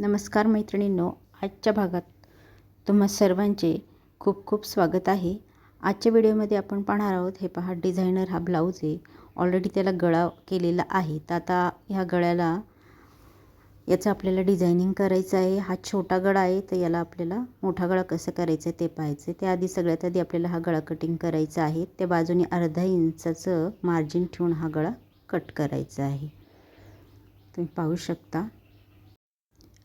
नमस्कार मैत्रिणींनो, आजच्या भागात तुम्हा सर्वांचे खूप खूप स्वागत आहे। आजच्या व्हिडिओमध्ये आपण पाहणार आहोत, हे पहा डिझायनर हा ब्लाऊज आहे। ऑलरेडी त्याला गळा केलेला आहे, तर आता ह्या गळ्याला याचं आपल्याला डिझायनिंग करायचं आहे। हा छोटा गळा आहे, तर याला आपल्याला मोठा गळा कसं करायचं ते पाहायचं आहे। त्याआधी सगळ्यात आधी आपल्याला हा गळा कटिंग करायचा आहे। त्या बाजूने अर्धा इंचाचं मार्जिन ठेवून हा गळा कट करायचा आहे, तुम्ही पाहू शकता।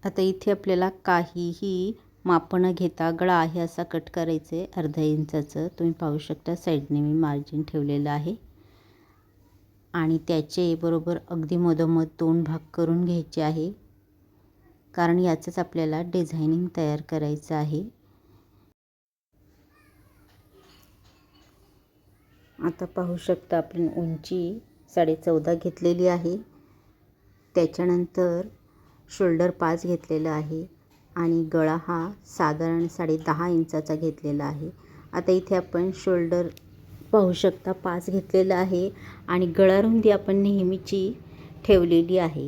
आता इथे आपल्याला काहीही माप न घेता गळा आहे असा कट करायचं आहे, अर्धा इंचाचं। तुम्ही पाहू शकता साईडने मी मार्जिन ठेवलेलं आहे आणि त्याचे बरोबर अगदी मधोमध 2 भाग करून घ्यायचे आहे, कारण याचंच आपल्याला डिझायनिंग तयार करायचं आहे। आता पाहू शकता आपण उंची 14.5 घेतलेली आहे, त्याच्यानंतर शोल्डर 5 घेतलेला आहे आणि गळा हा साधारण 10.5 इंचाचा घेतलेला आहे। आता इथे आपण शोल्डर पाहू शकता 5 घेतलेला आहे आणि गळा रुंदी आपण नेहमीची ठेवलेली आहे,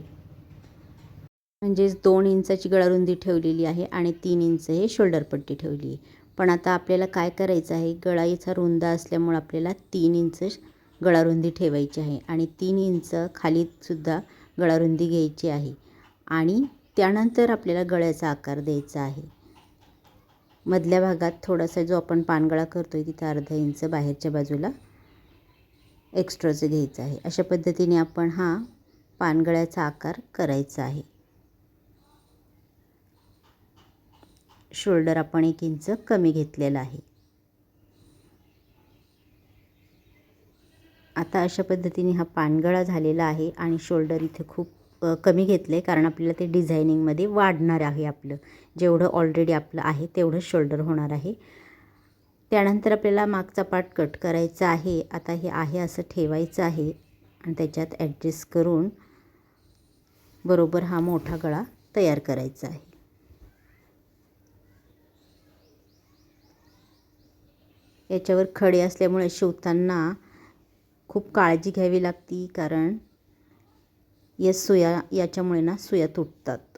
म्हणजेच 2 इंचाची गळा रुंदी ठेवलेली आहे आणि 3 इंच हे शोल्डर पट्टी ठेवली आहे। पण आता आपल्याला काय करायचं आहे, गळा याचा रुंद असल्यामुळे आपल्याला 3 इंच गळा रुंदी ठेवायची आहे आणि 3 इंच खाली सुद्धा गळा रुंदी घ्यायची आहे आणि त्यानंतर आपल्याला गळ्याचा आकार द्यायचा आहे। मधल्या भागात थोडासा जो आपण पानगळा करतोय तिथे अर्धा इंच बाहेरच्या बाजूला एक्स्ट्राचं घ्यायचं आहे। अशा पद्धतीने आपण हा पानगळ्याचा आकार करायचा आहे। शोल्डर आपण 1 इंच कमी घेतलेला आहे। आता अशा पद्धतीने हा पानगळा झालेला आहे आणि शोल्डर इथे खूप कमी घेतले, कारण आपल्याला ते डिझायनिंगमध्ये वाढणार आहे। आपलं जेवढं ऑलरेडी आपलं आहे तेवढं शोल्डर होणार आहे। त्यानंतर आपल्याला मागचा पार्ट कट करायचा आहे। आता हे आहे असं ठेवायचं आहे आणि त्याच्यात ॲडजस्ट करून बरोबर हा मोठा गळा तयार करायचा आहे। याच्यावर खडे असल्यामुळे शिवताना खूप काळजी घ्यावी लागते, कारण या सुया याच्यामुळे ना सुया तुटतात।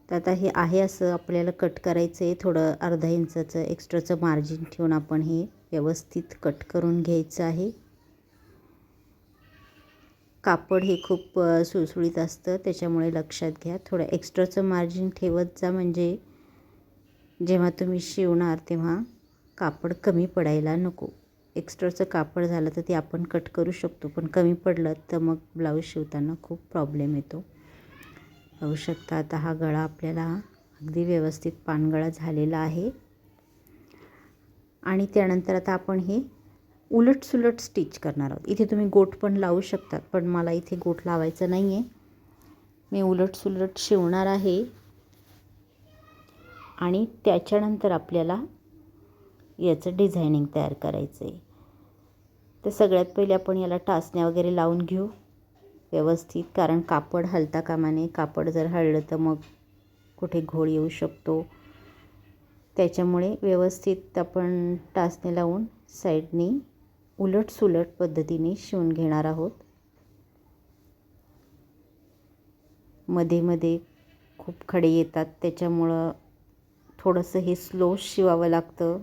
तर आता हे आहे असं आपल्याला कट करायचं आहे। थोडं अर्धा इंचाचं एक्स्ट्राचं मार्जिन ठेवून आपण हे व्यवस्थित कट करून घ्यायचं आहे। कापड हे खूप सुळसुळीत असतं, त्याच्यामुळे लक्षात घ्या थोडं एक्स्ट्राचं मार्जिन ठेवत जा, म्हणजे जेव्हा तुम्ही शिवणार तेव्हा कापड कमी पडायला नको। एक्स्ट्राचं कापड झालं तर ते आपण कट करू शकतो, पण कमी पडलं तर मग ब्लाऊज शिवताना खूप प्रॉब्लेम येतो। पाहू शकता आता हा गळा आपल्याला अगदी व्यवस्थित पानगळा झालेला आहे आणि त्यानंतर आता आपण हे उलट सुलट स्टिच करणार आहोत। इथे तुम्ही गोट पण लावू शकतात, पण मला इथे गोट लावायचं नाही आहे, मी उलट सुलट शिवणार आहे आणि त्याच्यानंतर आपल्याला याचं डिझायनिंग तयार करायचं आहे। तर सगळ्यात पहिले आपण याला टाचण्या वगैरे लावून घेऊ व्यवस्थित, कारण कापड हलता कामा नये। कापड जर हललं तर मग कुठे घोळ येऊ शकतो, त्याच्यामुळे व्यवस्थित आपण टाचणे लावून साईडनी उलट सुलट पद्धतीने शिवून घेणार आहोत। मध्ये मध्ये खूप खडे येतात, त्याच्यामुळं थोडंसं हे स्लो शिवावं लागतं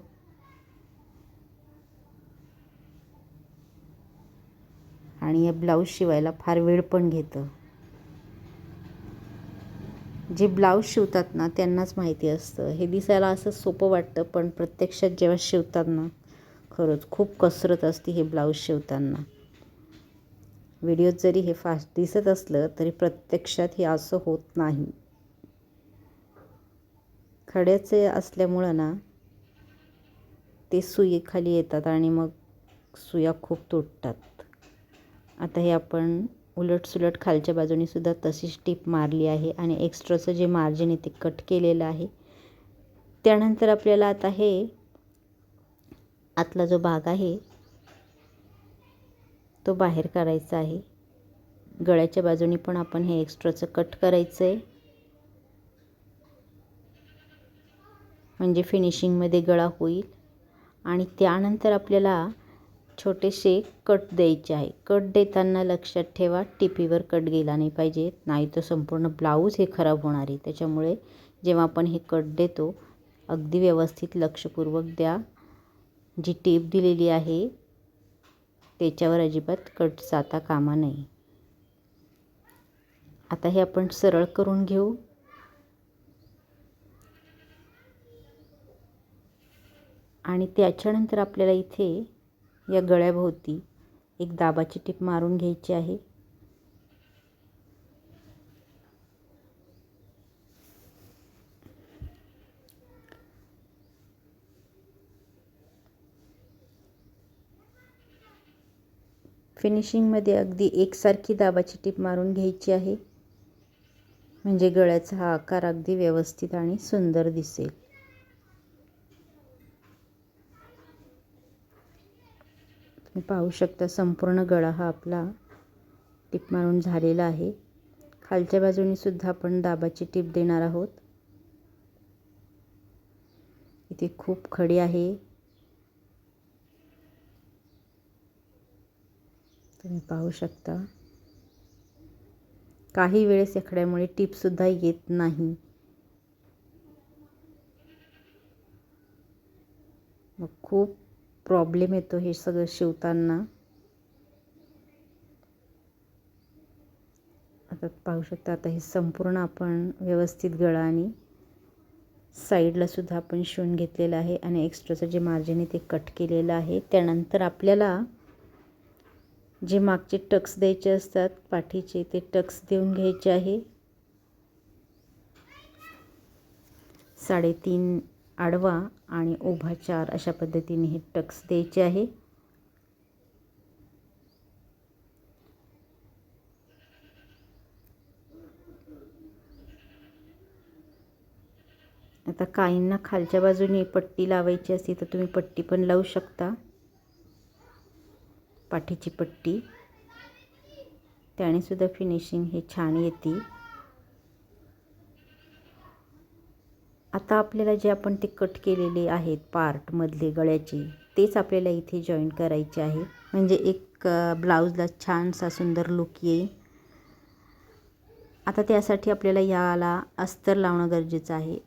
आणि हे ब्लाऊज शिवायला फार वेळ पण घेतं। जे ब्लाऊज शिवतात ना त्यांनाच माहिती असतं। हे दिसायला असं सोपं वाटतं, पण प्रत्यक्षात जेव्हा शिवतात ना खरंच खूप कसरत असते हे ब्लाऊज शिवताना। व्हिडिओत जरी हे फास्ट दिसत असलं तरी प्रत्यक्षात हे असं होत नाही। खड्याचे असल्यामुळं ना ते सुई खाली येतात आणि मग सुया खूप तुटतात। आता हे आपण उलट सुलट खालच्या बाजूने सुद्धा तशीच टीप मारली आहे आणि एक्स्ट्राचं जे मार्जिन आहे ते कट केलेलं आहे। त्यानंतर आपल्याला आता हे आतला जो भाग आहे तो बाहेर काढायचा आहे। गळ्याच्या बाजूने पण आपण हे एक्स्ट्राचं कट करायचं आहे, म्हणजे फिनिशिंगमध्ये गळा होईल। आणि त्यानंतर आपल्याला छोटेसे कट द्यायचे आहे. कट देताना लक्षात ठेवा टिपीवर कट गेला नाही पाहिजे, नाही तर संपूर्ण ब्लाऊज हे खराब होणार आहे. त्याच्यामुळे जेव्हा आपण हे कट देतो अगदी व्यवस्थित लक्षपूर्वक द्या. जी टीप दिलेली आहे त्याच्यावर अजिबात कट जाता कामा नये. आता हे आपण सरळ करून घेऊ. आणि त्याच्यानंतर आपल्याला इथे या गळ्याभोवती एक दाबाची टीप मारून घ्यायची आहे. फिनिशिंगमध्ये अगदी एकसारखी दाबाची टीप मारून घ्यायची आहे, म्हणजे गळ्याचा हा आकार अगदी व्यवस्थित आणि सुंदर दिसेल. तुम्ही पाहू शकता संपूर्ण गळा हा आपला टीप मारून झालेला आहे. खालच्या बाजूने सुद्धा आपण दाबाची टीप देणार आहोत. इथे खूप खडी आहे, तुम्ही पाहू शकता. काही वेळेस या खड्यामुळे टीपसुद्धा येत नाही. मग खूप प्रॉब्लेम येतो हे सगळं शिवताना. आता पाहू शकता. आता हे संपूर्ण आपण व्यवस्थित गळा आणि साईडला सुद्धा आपण शिवून घेतलेलं आहे आणि एक्स्ट्राचं जे मार्जिन आहे ते कट केलेलं आहे. त्यानंतर आपल्याला जे मागचे टक्स द्यायचे असतात पाठीचे ते टक्स देऊन घ्यायचे आहे. 3.5 आडवा आणि उभा 4 अशा पद्धतीने हे टक्स द्यायचे आहे. आता काहींना खालच्या बाजूने पट्टी लावायची असते तर तुम्ही पट्टी पण लावू शकता, पाठीची पट्टी. त्याने सुद्धा फिनिशिंग हे छान येते. आता आपल्याला जे आपण ते कट केलेले आहेत पार्टमधले गळ्याचे तेच आपल्याला इथे जॉईंट करायचे आहे, म्हणजे एक ब्लाऊजला छानसा सुंदर लुक येईल. आता त्यासाठी आपल्याला याला अस्तर लावणं गरजेचं आहे.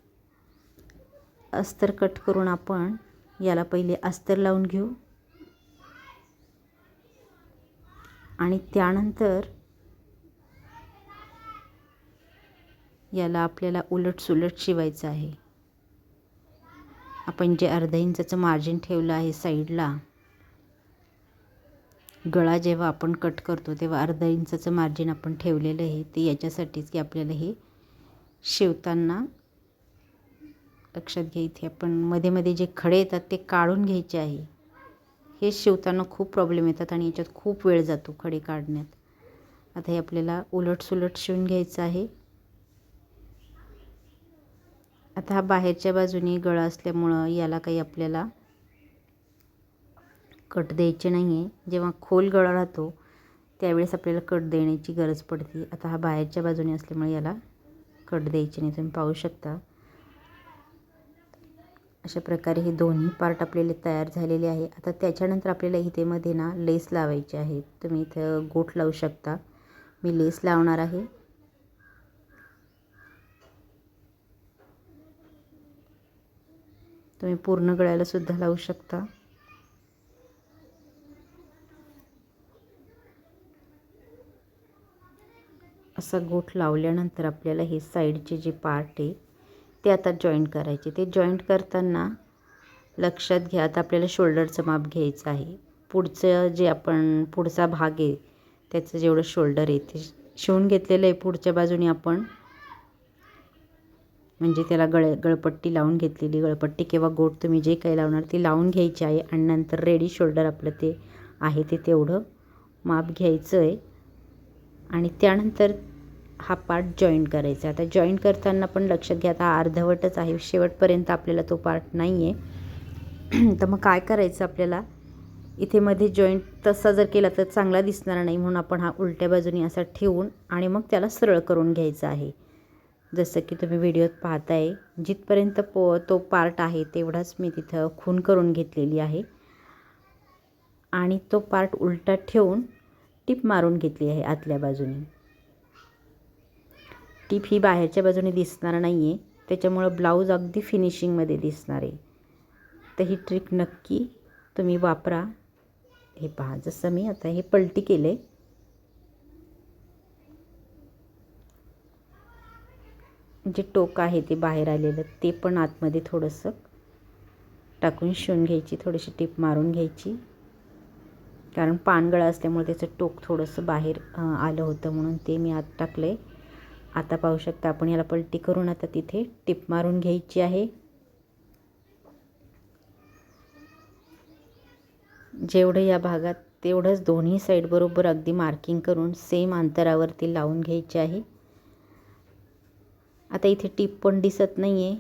अस्तर कट करून आपण याला पहिले अस्तर लावून घेऊ आणि त्यानंतर याला आपल्याला उलट सुलट शिवायचं आहे. आपण जे अर्धा इंचाचं मार्जिन ठेवलं आहे साईडला, गळा जेव्हा आपण कट करतो तेव्हा अर्धा इंचाचं मार्जिन आपण ठेवलेलं आहे. ते याच्यासाठीच की आपल्याला हे शिवताना लक्षात घ्या. इथे आपण मध्ये मध्ये जे खडे येतात ते काढून घ्यायचे आहे. हे शिवताना खूप प्रॉब्लेम येतात आणि याच्यात खूप वेळ जातो खडे काढण्यात. आता हे आपल्याला उलट सुलट शिवून घ्यायचं आहे. आता हा बाहेरच्या बाजूने गळा असल्यामुळं याला काही आपल्याला कट द्यायचे नाही आहे. जेव्हा खोल गळा राहतो त्यावेळेस आपल्याला कट देण्याची गरज पडते. आता हा बाहेरच्या बाजूने असल्यामुळे याला कट द्यायचे नाही. तुम्ही पाहू शकता अशा प्रकारे हे दोन्ही पार्ट आपल्याला तयार झालेले आहे. आता त्याच्यानंतर आपल्याला इथे मध्ये ना लेस लावायची आहे. तुम्ही इथं गोट लावू शकता, मी लेस लावणार आहे. तुम्ही पूर्ण गळ्याला सुद्धा लावू शकता. असा गोट लावल्यानंतर आपल्याला हे साईडचे जे पार्ट आहे ते आता जॉईंट करायचे. ते जॉईंट करताना लक्षात घ्या, आता आपल्याला शोल्डरचं माप घ्यायचं आहे. पुढचं जे आपण पुढचा भाग आहे त्याचं जेवढं शोल्डर आहे ते शिवून घेतलेलं आहे. पुढच्या बाजूने आपण म्हणजे त्याला गळपट्टी लावून घेतलेली, गळपट्टी किंवा गोट तुम्ही जे काही लावणार ते लावून घ्यायचे आहे आणि नंतर रेडी शोल्डर आपलं ते आहे ते तेवढं माप घ्यायचं आहे आणि त्यानंतर हा पार्ट जॉईंट करायचा. आता जॉईंट करताना पण लक्षात घ्या, आता अर्धवटच आहे, शेवटपर्यंत आपल्याला तो पार्ट नाही आहे. तर मग काय करायचं आपल्याला, इथे मध्ये जॉईंट तसा जर केला तर चांगला दिसणार नाही, म्हणून आपण हा उलट्या बाजूने असा ठेवून आणि मग त्याला सरळ करून घ्यायचा आहे. जसं की तुम्ही व्हिडिओत पाहताय, जिथपर्यंत तो पार्ट आहे तेवढाच मी तिथं खून करून घेतलेली आहे आणि तो पार्ट उलटा ठेवून टिप मारून घेतली आहे आतल्या बाजूने. टिप ही बाहेरच्या बाजूने दिसणार नाही आहे, त्याच्यामुळं ब्लाऊज अगदी फिनिशिंगमध्ये दिसणार आहे. तर ही ट्रिक नक्की तुम्ही वापरा. हे पहा, जसं मी आता हे पलटी केले, जे टोक आहे ते बाहेर आलेलं ते पण आतमध्ये थोडंसं टाकून शिवून घ्यायची, थोडीशी टिप मारून घ्यायची. कारण पानगळा असल्यामुळे त्याचं टोक थोडंसं बाहेर आलं होतं, म्हणून ते मी आत टाकलं आहे. आता पाहू शकता आपण याला पलटी करून आता तिथे टिप मारून घ्यायची आहे. जेवढं या भागात तेवढंच दोन्ही साईड बरोबर अगदी मार्किंग करून सेम अंतरावरती लावून घ्यायची आहे. आता इथे टिप पण दिसत नाही आहे.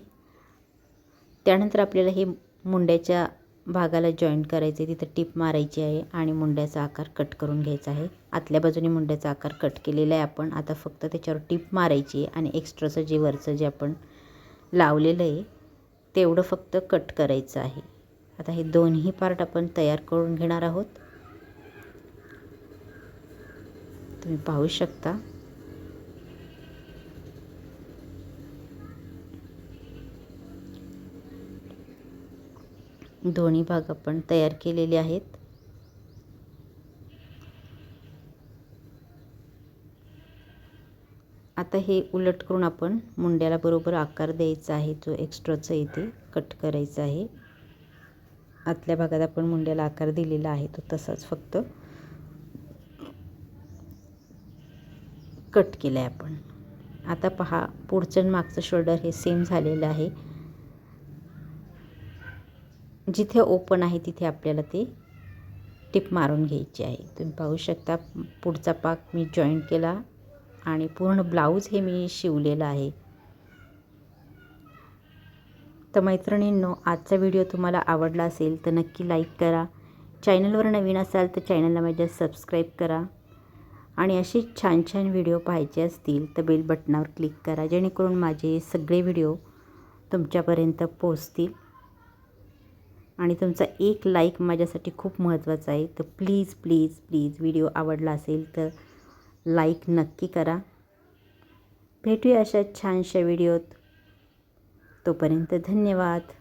त्यानंतर आपल्याला हे मुंड्याच्या भागाला जॉईंट करायचे, तिथं टिप मारायची आहे आणि मुंड्याचा आकार कट करून घ्यायचा आहे. आतल्या बाजूने मुंड्याचा आकार कट केलेला आहे आपण. आता फक्त त्याच्यावर टिप मारायची आहे आणि एक्स्ट्राचं जे वरचं जे आपण लावलेलं आहे तेवढं फक्त कट करायचं आहे. आता हे दोन्ही पार्ट आपण तयार करून घेणार आहोत. तुम्ही पाहू शकता. दोन्ही भाग आपण तयार केलेले आहेत. आता हे उलट करून आपण मुंड्याला बरोबर आकार द्यायचा आहे. जो एक्स्ट्राचं इथे कट करायचा आहे. आतल्या भागात आपण मुंड्याला आकार दिलेला आहे तो तसाच फक्त कट केलं आहे आपण. आता पहा, पुढचं आणि मागचं शोल्डर हे सेम झालेलं आहे. जिथे ओपन आहे तिथे आपल्याला ते टिप मारून घ्यायची आहे. तुम्ही पाहू शकता पुढचा पाक मी जॉईंट केला आणि पूर्ण ब्लाऊज हे मी शिवलेलं आहे. तर मैत्रिणींनो, आजचा व्हिडिओ तुम्हाला आवडला असेल तर नक्की लाईक करा. चॅनलवर नवीन असाल तर चॅनलला माझ्या सबस्क्राईब करा आणि असे छान छान व्हिडिओ पाहायचे असतील तर बेल बटनावर क्लिक करा, जेणेकरून माझे सगळे व्हिडिओ तुमच्यापर्यंत पोहोचतील. आणि तुमचा एक लाईक माझ्यासाठी खूप महत्त्वाचा आहे. तर प्लीज प्लीज प्लीज व्हिडिओ आवडला असेल तर लाईक नक्की करा. भेटूया अशा छानशा व्हिडिओत. तोपर्यंत धन्यवाद.